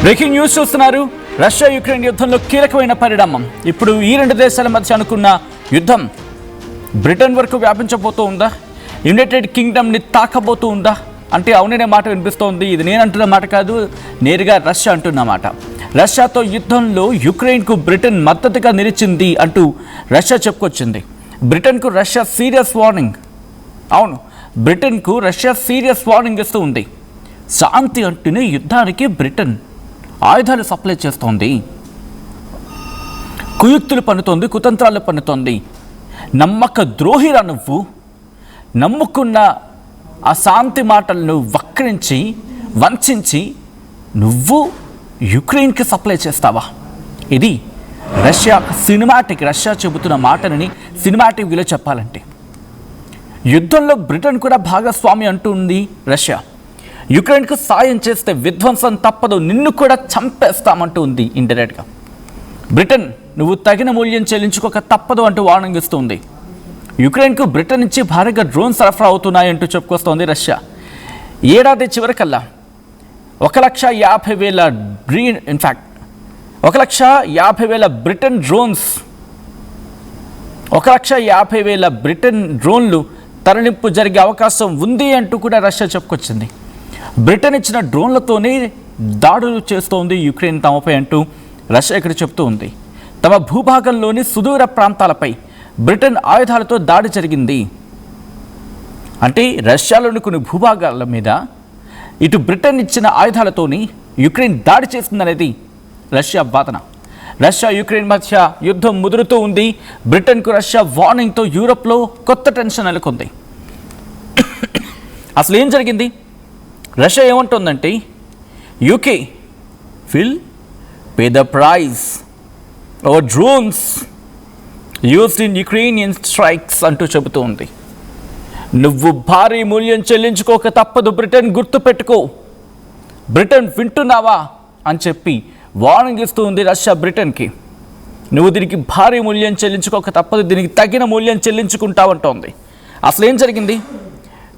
Breaking news చూస్తున్నారు. Russia Ukraine యుద్ధంలో కీలకమైన పరిణామం. ఇప్పుడు ఈ రెండు దేశాల మధ్య అనుకున్న యుద్ధం బ్రిటన్ వరకు వ్యాపించబోతూ ఉందా? యునైటెడ్ కింగ్డమ్ని తాకబోతూ ఉందా అంటే అవుననే మాట వినిపిస్తోంది. ఇది నేను అంటున్న మాట కాదు, నేరుగా రష్యా అంటున్న మాట. రష్యాతో యుద్ధంలో యుక్రెయిన్కు బ్రిటన్ మద్దతుగా నిలిచింది అంటూ రష్యా చెప్పుకొచ్చింది. బ్రిటన్కు రష్యా సీరియస్ వార్నింగ్. అవును, బ్రిటన్కు రష్యా సీరియస్ వార్నింగ్ ఇస్తూ ఉంది. శాంతి అంటూనే యుద్ధానికి బ్రిటన్ ఆయుధాలు సప్లై చేస్తోంది, కుయుక్తులు పన్నుతోంది, కుతంత్రాలు పన్నుతోంది. నమ్మక ద్రోహిరా నువ్వు, నమ్ముకున్న ఆ శాంతి మాటలను వక్రించి వంచి నువ్వు యుక్రెయిన్కి సప్లై చేస్తావా? ఇది రష్యా సినిమాటిక్. రష్యా చెబుతున్న మాటలని సినిమాటిక్ విలో చెప్పాలంటే యుద్ధంలో బ్రిటన్ కూడా భాగస్వామి అంటుంది రష్యా. యుక్రెయిన్కు సాయం చేస్తే విధ్వంసం తప్పదు, నిన్ను కూడా చంపేస్తామంటూ ఉంది ఇండైరెక్ట్గా. బ్రిటన్ నువ్వు తగిన మూల్యం చెల్లించుకోక తప్పదు అంటూ వార్నింగ్ ఇస్తుంది. యుక్రెయిన్కు బ్రిటన్ నుంచి భారీగా డ్రోన్ సరఫరా అవుతున్నాయంటూ చెప్పుకొస్తోంది రష్యా. ఏడాది చివరికల్లా 1,50,000 ఇన్ఫ్యాక్ట్ 1,50,000 బ్రిటన్ డ్రోన్స్, 1,50,000 బ్రిటన్ డ్రోన్లు తరలింపు జరిగే అవకాశం ఉంది అంటూ కూడా రష్యా చెప్పుకొచ్చింది. బ్రిటన్ ఇచ్చిన డ్రోన్లతోనే దాడులు చేస్తోంది యుక్రెయిన్ తమపై అంటూ రష్యా ఇక్కడ చెప్తూ ఉంది. తమ భూభాగంలోని సుదూర ప్రాంతాలపై బ్రిటన్ ఆయుధాలతో దాడి జరిగింది అంటే రష్యాలోని కొన్ని భూభాగాల మీద ఇటు బ్రిటన్ ఇచ్చిన ఆయుధాలతోని యుక్రెయిన్ దాడి చేస్తుందనేది రష్యా వాదన. రష్యా యుక్రెయిన్ మధ్య యుద్ధం ముదురుతూ ఉంది. బ్రిటన్కు రష్యా వార్నింగ్తో యూరోప్లో కొత్త టెన్షన్ నెలకొంది. అసలు ఏం జరిగింది? రష్యా ఏమంటుందంటే UK will pay the price over drones used in Ukrainian strikes అంటూ చెబుతూ ఉంది. నువ్వు భారీ మూల్యం చెల్లించుకోక తప్పదు బ్రిటన్, గుర్తుపెట్టుకో. బ్రిటన్ వింటున్నావా అని చెప్పి వార్నింగ్ ఇస్తూ ఉంది రష్యా బ్రిటన్కి. నువ్వు దీనికి భారీ మూల్యం చెల్లించుకోక తప్పదు, దీనికి తగిన మూల్యం చెల్లించుకుంటావంటోంది. అసలు ఏం జరిగింది?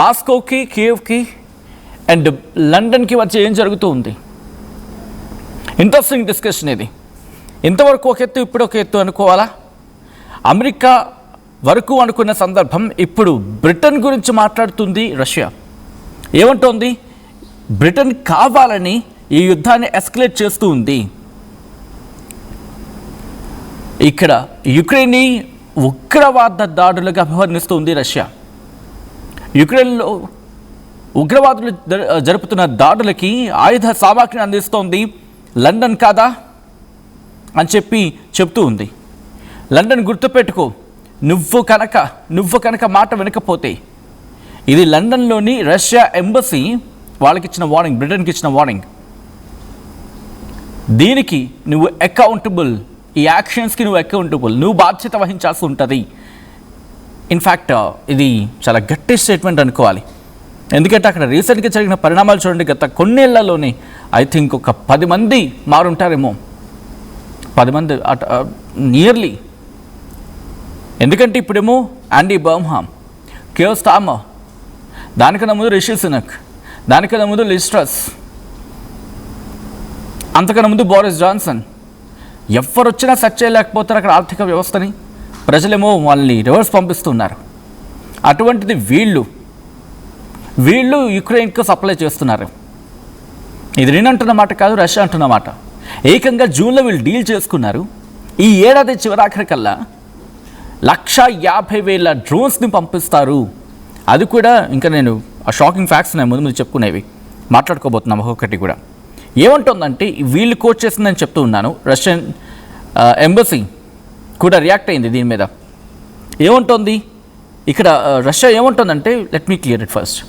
మాస్కోకి, కియవ్కి అండ్ లండన్కి మధ్య ఏం జరుగుతూ ఉంది? ఇంట్రెస్టింగ్ డిస్కషన్ ఇది. ఇంతవరకు ఒక ఎత్తు, ఇప్పుడు ఒక ఎత్తు అనుకోవాలా? అమెరికా వరకు అనుకున్న సందర్భం, ఇప్పుడు బ్రిటన్ గురించి మాట్లాడుతుంది రష్యా. ఏమంటోంది? బ్రిటన్ కావాలని ఈ యుద్ధాన్ని ఎస్కలేట్ చేస్తూ ఉంది. ఇక్కడ యుక్రెయిన్ని ఉగ్రవాద దాడులుగా అభివర్ణిస్తుంది రష్యా. యుక్రెయిన్లో ఉగ్రవాదులు జరుపుతున్న దాడులకి ఆయుధ సామాగ్రిని అందిస్తోంది లండన్ కాదా అని చెప్పి చెప్తూ ఉంది. లండన్ గుర్తుపెట్టుకో, నువ్వు కనుక మాట వినకపోతే, ఇది లండన్లోని రష్యా ఎంబసీ వాళ్ళకి ఇచ్చిన వార్నింగ్, బ్రిటన్కి ఇచ్చిన వార్నింగ్. దీనికి నువ్వు అకౌంటబుల్, ఈ యాక్షన్స్కి నువ్వు అకౌంటబుల్, నువ్వు బాధ్యత వహించాల్సి ఉంటుంది. ఇన్ఫ్యాక్ట్ ఇది చాలా గట్టి స్టేట్మెంట్ అనుకోవాలి. ఎందుకంటే అక్కడ రీసెంట్గా జరిగిన పరిణామాలు చూడండి. గత కొన్నేళ్లలోనే ఐ థింక్ ఒక 10 మంది మారుంటారేమో, 10 మంది నియర్లీ. ఎందుకంటే ఇప్పుడేమో యాండీ బర్మ్హామ్, కేర్ స్టార్మర్, దానికన్నా ముందు రిషి సునక్, దానికన్నా ముందు లిజ్ ట్రస్, అంతకన్నా ముందు బోరిస్ జాన్సన్. ఎవరు వచ్చినా సెర్చ్ చేయలేకపోతారు అక్కడ ఆర్థిక వ్యవస్థని. ప్రజలేమో వాళ్ళని రివర్స్ పంపిస్తున్నారు. అటువంటిది వీళ్ళు యుక్రెయిన్కు సప్లై చేస్తున్నారు. ఇది నేను అంటున్న మాట కాదు, రష్యా అంటున్న మాట. ఏకంగా జూన్లో వీళ్ళు డీల్ చేసుకున్నారు. ఈ ఏడాది చివరాఖరికల్లా 1,50,000 డ్రోన్స్ని పంపిస్తారు. అది కూడా ఇంకా నేను ఆ షాకింగ్ ఫ్యాక్ట్స్ నేను ముందు చెప్పుకునేవి మాట్లాడుకోబోతున్నాం ఒక్కొక్కటి కూడా. ఏమంటుందంటే వీళ్ళు కోట్ చేసిందని చెప్తూ ఉన్నాను. రష్యన్ ఎంబసీ కూడా రియాక్ట్ అయింది దీని మీద. ఏమంటుంది ఇక్కడ రష్యా? ఏమంటుందంటే let me clear it first.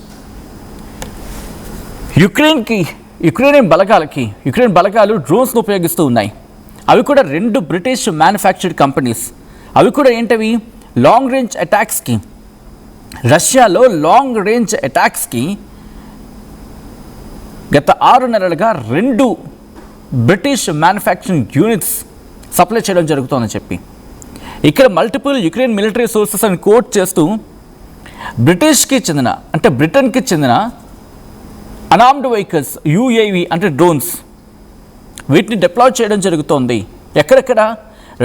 Ukraine బలగాలు డ్రోన్స్ను ఉపయోగిస్తూ ఉన్నాయి. అవి కూడా 2 బ్రిటిష్ మ్యానుఫ్యాక్చర్డ్ కంపెనీస్. అవి కూడా ఏంటవి? లాంగ్ రేంజ్ అటాక్స్కి. రష్యాలో లాంగ్ రేంజ్ అటాక్స్కి గత 6 నెలలుగా 2 బ్రిటిష్ మ్యానుఫ్యాక్చరింగ్ యూనిట్స్ సప్లై చేయడం జరుగుతుందని చెప్పి ఇక్కడ మల్టిపుల్ యుక్రెయిన్ మిలిటరీ సోర్సెస్ అని కోట్ చేస్తూ బ్రిటన్కి చెందిన అనార్మ్డ్ వెహికల్స్, యూఏవి అంటే డ్రోన్స్, వీటిని డిప్లాయ్ చేయడం జరుగుతోంది. ఎక్కడెక్కడ?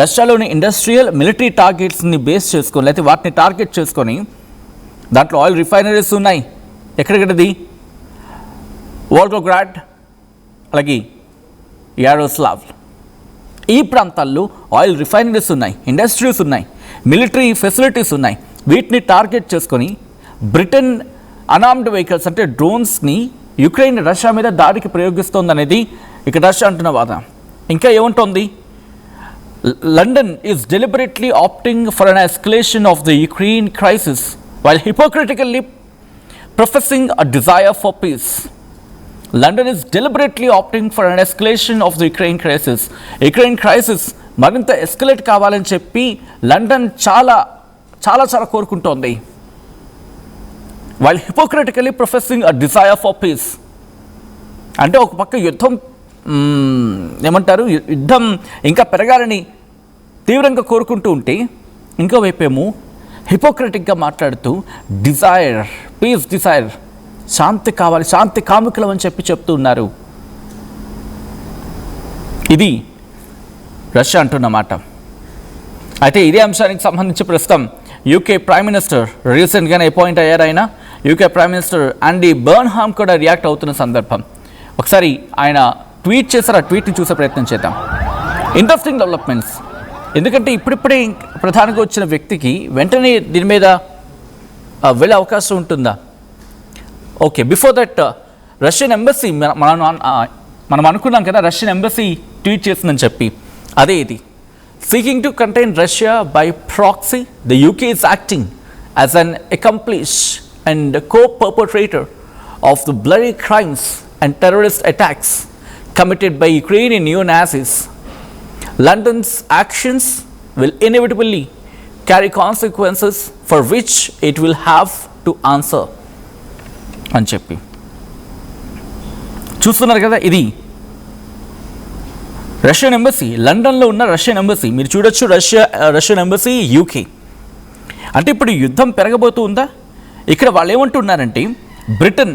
రష్యాలోని ఇండస్ట్రియల్ మిలిటరీ టార్గెట్స్ని బేస్ చేసుకొని, లేకపోతే వాటిని టార్గెట్ చేసుకొని, దాంట్లో ఆయిల్ రిఫైనరీస్ ఉన్నాయి. ఎక్కడెక్కడది? వోల్గోగ్రాడ్, అలాగే యారోస్లావ్, ఈ ప్రాంతాల్లో ఆయిల్ రిఫైనరీస్ ఉన్నాయి, ఇండస్ట్రీస్ ఉన్నాయి, మిలిటరీ ఫెసిలిటీస్ ఉన్నాయి. వీటిని టార్గెట్ చేసుకొని బ్రిటన్ అనార్మ్డ్ వెహికల్స్ అంటే డ్రోన్స్ని యుక్రెయిన్ రష్యా మీద దాడికి ప్రయోగిస్తోంది అనేది ఇక్కడ రష్యా అంటున్న వాదన. ఇంకా ఏముంటోంది? London is deliberately opting for an escalation of the Ukraine crisis while hypocritically professing a desire for peace. London is deliberately opting for an escalation of the Ukraine crisis. Ukraine crisis మరింత escalate కావాలని చెప్పి London చాలా చాలా చాలా కోరుకుంటోంది. While hypocritically professing a desire for peace. అంటే ఒక పక్క యుద్ధం యుద్ధం ఇంకా పెరగాలని తీవ్రంగా కోరుకుంటూ ఉంటే, ఇంకోవైపేమో హిపోక్రటిక్గా మాట్లాడుతూ డిజైర్, పీస్ డిజైర్, శాంతి కావాలి, శాంతి కాముకులం అని చెప్తూ ఉన్నారు. ఇది రష్యా అంటున్నమాట. అయితే ఇదే అంశానికి సంబంధించి ప్రస్తుతం యూకే ప్రైమ్ మినిస్టర్ రీసెంట్గానే అపాయింట్ అయ్యారు. ఆయన యూకే ప్రైమ్ మినిస్టర్ యాండీ బర్న్హామ్ కూడా రియాక్ట్ అవుతున్న సందర్భం. ఒకసారి ఆయన ట్వీట్ చేశారు, ఆ ట్వీట్ని చూసే ప్రయత్నం చేద్దాం. Interesting developments. ఎందుకంటే ఇప్పుడిప్పుడే ప్రధానంగా వచ్చిన వ్యక్తికి వెంటనే దీని మీద వెళ్ళే అవకాశం ఉంటుందా? Okay, before that Russian embassy, మనం అనుకున్నాం కదా రష్యన్ ఎంబసీ ట్వీట్ చేసిందని చెప్పి, అదే ఇది. Seeking to contain Russia by proxy, the UK is acting as an accomplish and co-perpetrator of the bloody crimes and terrorist attacks committed by Ukrainian neo-Nazis. London's actions will inevitably carry consequences for which it will have to answer అని చెప్పి చూస్తున్నారు కదా. ఇది Russian embassy, లండన్లో ఉన్న Russian embassy. మీరు చూడొచ్చు Russian embassy UK. అంటే ఇప్పుడు యుద్ధం పెరగబోతూ ఉందా? ఇక్కడ వాళ్ళు ఏమంటున్నారంటే, బ్రిటన్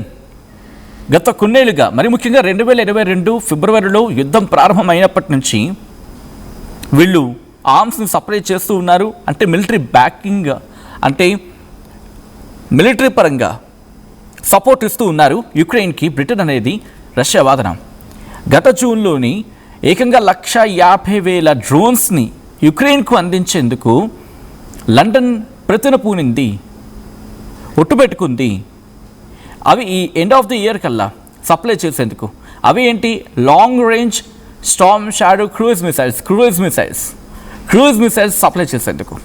గత కొన్నేళ్లుగా, మరి ముఖ్యంగా 2022 ఫిబ్రవరిలో యుద్ధం ప్రారంభమైనప్పటి నుంచి వీళ్ళు ఆర్మ్స్ని సప్లై చేస్తూ ఉన్నారు. అంటే మిలిటరీ బ్యాకింగ్, అంటే మిలిటరీ పరంగా సపోర్ట్ ఇస్తూ ఉన్నారు యుక్రెయిన్కి బ్రిటన్ అనేది రష్యా వాదన. గత జూన్లోని ఏకంగా 150,000 డ్రోన్స్ని యుక్రెయిన్కు అందించేందుకు లండన్ ప్రతిన పూనింది, ఒట్టుపెట్టుకుంది. అవి ఈ ఎండ్ ఆఫ్ ది ఇయర్ కల్లా సప్లై చేసేందుకు. అవి ఏంటి? Long range Storm shadow cruise missiles supply చేసేందుకు.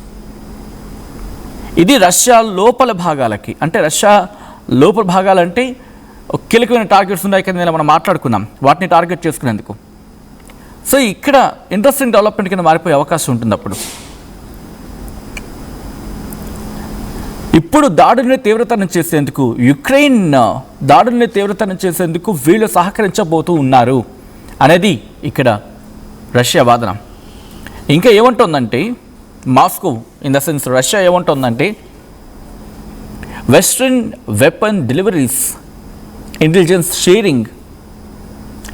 ఇది రష్యా లోపల భాగాలకి, అంటే రష్యా లోపల భాగాలంటే కీలకమైన టార్గెట్స్ ఉన్నాయి కదా, మనం మాట్లాడుకున్నాం, వాటిని టార్గెట్ చేసుకునేందుకు. సో ఇక్కడ ఇంట్రెస్టింగ్ డెవలప్మెంట్ కింద మారిపోయే అవకాశం ఉంటుంది. అప్పుడు ఇప్పుడు దాడుల్ని తీవ్రతరం చేసేందుకు, యుక్రెయిన్ దాడుల్ని తీవ్రతరం చేసేందుకు వీళ్ళు సహకరించబోతూ ఉన్నారు అనేది ఇక్కడ రష్యా వాదన. ఇంకా ఏమంటుందంటే Moscow, in the sense Russia ఏమంటుందంటే, western weapon deliveries, intelligence sharing,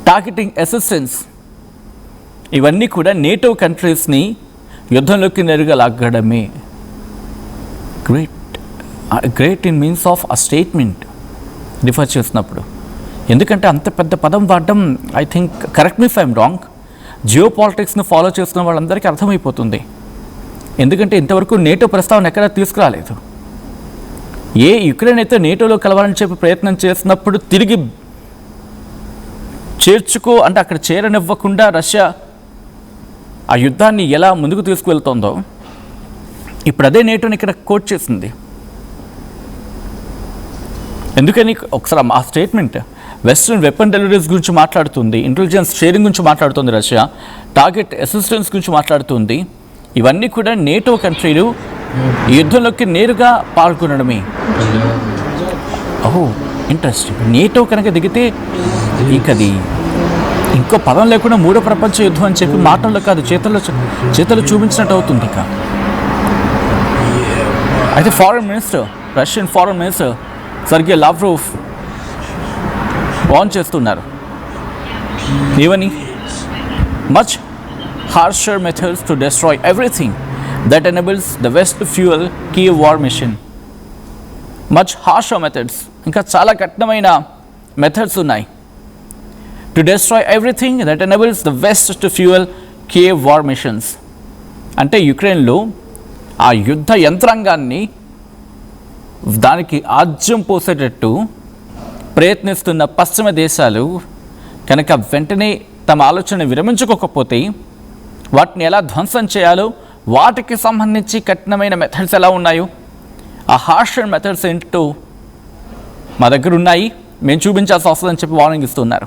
targeting assistance, ఇవన్నీ కూడా నేటో కంట్రీస్ని యుద్ధంలోకి నేరుగా లాగడమే. Great in means of a statement refer చేసినప్పుడు. ఎందుకంటే అంత పెద్ద పదం వాడడం, I think, correct me if I'm wrong, జియో పాలిటిక్స్ని ఫాలో చేస్తున్న వాళ్ళందరికీ అర్థమైపోతుంది. ఎందుకంటే ఇంతవరకు నేటో ప్రస్తావన ఎక్కడా తీసుకురాలేదు. ఏ యుక్రెయిన్ అయితే నేటోలో కలవాలని చెప్పి ప్రయత్నం చేసినప్పుడు తిరిగి అంటే అక్కడ చేరనివ్వకుండా రష్యా ఆ యుద్ధాన్ని ఎలా ముందుకు తీసుకువెళ్తోందో, ఇప్పుడు అదే నేటోని ఇక్కడ కోట్ చేసింది. ఎందుకని ఒకసారి ఆ స్టేట్మెంట్ వెస్ట్రన్ వెపన్ డెలివరీస్ గురించి మాట్లాడుతుంది, ఇంటెలిజెన్స్ షేరింగ్ గురించి మాట్లాడుతుంది రష్యా, టార్గెట్ అసిస్టెన్స్ గురించి మాట్లాడుతుంది. ఇవన్నీ కూడా నేటో కంట్రీలు ఈ యుద్ధంలోకి నేరుగా పాల్గొనడమే. ఓహో, ఇంట్రెస్టింగ్. నేటో కనుక దిగితే ఇకది ఇంకో పదం లేకుండా మూడో ప్రపంచ యుద్ధం అని చెప్పి మాటల్లో కాదు, చేతల్లో చూపించినట్టు అవుతుంది. ఇక అయితే Russian foreign minister Sergey Lavrov warn చేస్తున్నారు. ఏమని? much harsher methods to destroy everything that enables the West to fuel Kiev war mission. Much harsher methods, ఇంకా చాలా కఠినమైన మెథడ్స్ ఉన్నాయి. To destroy everything that enables the West to fuel Kiev war missions. అంటే యుక్రెయిన్లో ఆ యుద్ధ యంత్రాంగాన్ని దానికి ఆజ్యం పోసేటట్టు ప్రయత్నిస్తున్న పశ్చిమ దేశాలు కనుక వెంటనే తమ ఆలోచన విరమించుకోకపోతే వాటిని ఎలా ధ్వంసం చేయాలో వాటికి సంబంధించి కఠినమైన మెథడ్స్ ఎలా ఉన్నాయో ఆ హార్షర్ మెథడ్స్ ఏంటో మా దగ్గర ఉన్నాయి, మేము చూపించాల్సి వస్తుందని చెప్పి వార్నింగ్ ఇస్తున్నారు.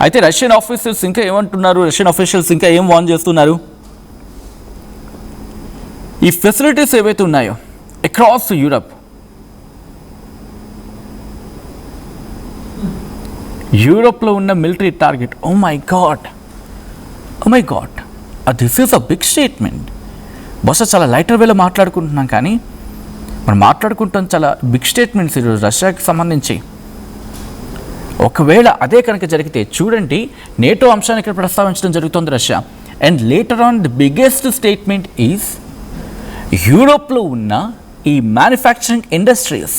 అయితే రష్యన్ ఆఫీసర్స్ ఇంకా ఏమంటున్నారు, రష్యన్ అఫీషియల్స్ ఇంకా ఏం వార్న్ చేస్తున్నారు? ఈ ఫెసిలిటీస్ ఏవైతే ఉన్నాయో అక్రాస్ యూరప్, యూరోప్లో ఉన్న military target, oh my god this is a big statement. బహుశా చాలా లైటర్ వేలో మాట్లాడుకుంటున్నాం, కానీ మనం మాట్లాడుకుంటాం చాలా బిగ్ స్టేట్మెంట్స్ ఈరోజు రష్యాకి సంబంధించి. ఒకవేళ అదే కనుక జరిగితే చూడండి, నేటో అంశాన్ని ఇక్కడ ప్రస్తావించడం జరుగుతుంది Russia. And later on the biggest statement is యూరోప్లో ఉన్న ఈ మ్యానుఫ్యాక్చరింగ్ ఇండస్ట్రీస్,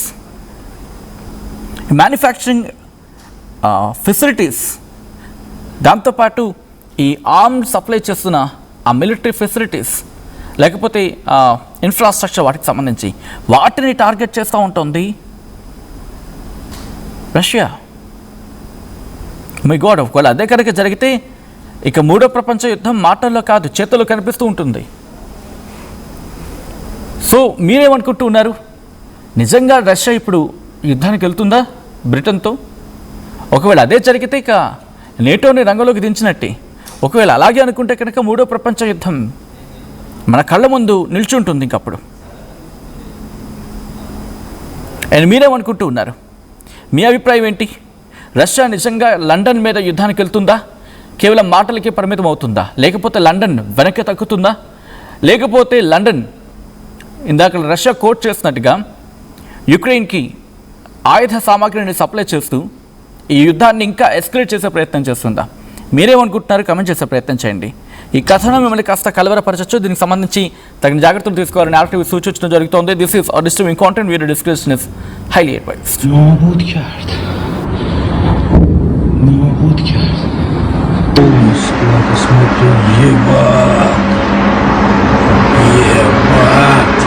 మ్యానుఫ్యాక్చరింగ్ ఫెసిలిటీస్, దాంతోపాటు ఈ ఆర్మ్డ్ సప్లై చేస్తున్న ఆ మిలిటరీ ఫెసిలిటీస్ లేకపోతే ఇన్ఫ్రాస్ట్రక్చర్ వాటికి సంబంధించి వాటిని టార్గెట్ చేస్తూ ఉంటుంది రష్యా. మై గాడ్, ఒకవేళ అదే కనుక జరిగితే ఇక మూడో ప్రపంచ యుద్ధం మాటల్లో కాదు చేతుల్లో కనిపిస్తూ ఉంటుంది. సో మీరేమనుకుంటూ ఉన్నారు? నిజంగా రష్యా ఇప్పుడు యుద్ధానికి వెళ్తుందా బ్రిటన్తో? ఒకవేళ అదే జరిగితే ఇక నేటోని రంగంలోకి దించినట్టే. ఒకవేళ అలాగే అనుకుంటే కనుక మూడో ప్రపంచ యుద్ధం మన కళ్ళ ముందు నిల్చుంటుంది ఇంకప్పుడు. అండ్ మీరేమనుకుంటూ ఉన్నారు? మీ అభిప్రాయం ఏంటి? రష్యా నిజంగా లండన్ మీద యుద్ధానికి వెళ్తుందా? కేవలం మాటలకే పరిమితం అవుతుందా? లేకపోతే లండన్ వెనక్కి తగ్గుతుందా? లేకపోతే లండన్ ఇందాక రష్యా కోట్ చేసినట్టుగా యుక్రెయిన్కి ఆయుధ సామాగ్రిని సప్లై చేస్తూ ఈ యుద్ధాన్ని ఇంకా ఎస్కలేట్ చేసే ప్రయత్నం చేస్తుందా? మీరేమనుకుంటున్నారు? కమెంట్ చేసే ప్రయత్నం చేయండి. ఈ కథనం మిమ్మల్ని కాస్త కలవరపరచచ్చు. దీనికి సంబంధించి తగిన జాగ్రత్తలు తీసుకోవాలని ఆర్టీవీ సూచించడం జరుగుతుంది. This is disturbing content, video description is highly advised. نابود کرد. Полностью посмотрел. Ебать. Ебать.